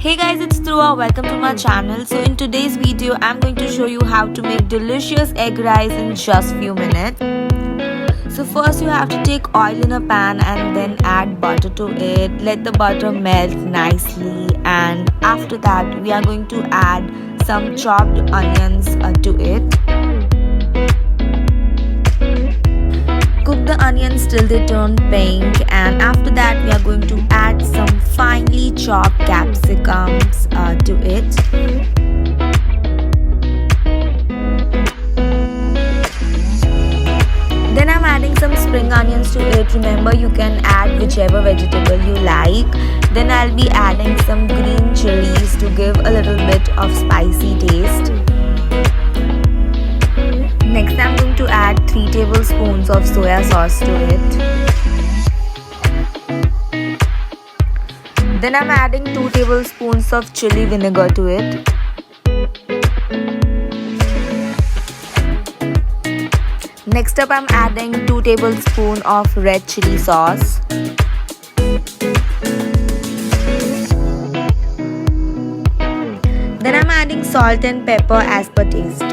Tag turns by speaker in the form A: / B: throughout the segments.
A: Hey guys, it's Dhruva. Welcome to my channel. So in today's video, I'm going to show you how to make delicious egg rice in just few minutes. So first you have to take oil in a pan and then add butter to it. Let the butter melt nicely, and after that we are going to add some chopped onions to it. Cook the onions till they turn pink, and after that we are going to add some finely chopped capsicums to it. Then I'm adding some spring onions to it. Remember, you can add whichever vegetable you like. Then I'll be adding some green chilies to give a little bit of spicy taste. Next, I'm going to add 3 tablespoons of soya sauce to it. Then I'm adding 2 tablespoons of chili vinegar to it. Next up, I'm adding 2 tablespoons of red chilli sauce. Then I'm adding salt and pepper as per taste.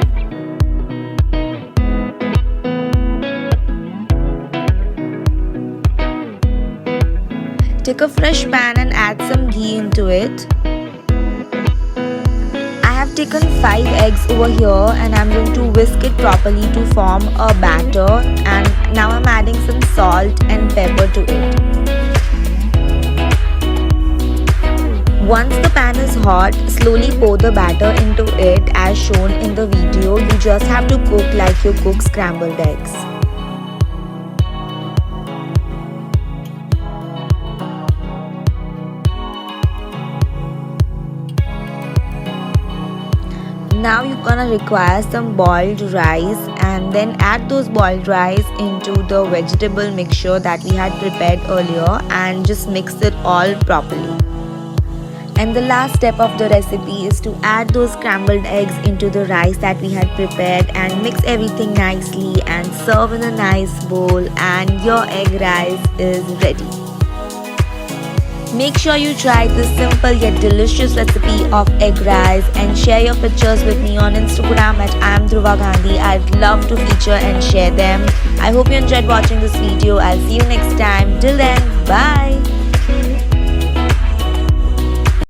A: Take a fresh pan and add some ghee into it. I have taken 5 eggs over here and I'm going to whisk it properly to form a batter, and now I'm adding some salt and pepper to it. Once the pan is hot, slowly pour the batter into it as shown in the video. You just have to cook like you cook scrambled eggs. Now you're gonna require some boiled rice, and then add those boiled rice into the vegetable mixture that we had prepared earlier and just mix it all properly. And the last step of the recipe is to add those scrambled eggs into the rice that we had prepared and mix everything nicely and serve in a nice bowl, and your egg rice is ready. Make sure you try this simple yet delicious recipe of egg rice and share your pictures with me on Instagram at Dhruva Gandhi. I'd love to feature and share them. I hope you enjoyed watching this video. I'll see you next time. Till then, bye.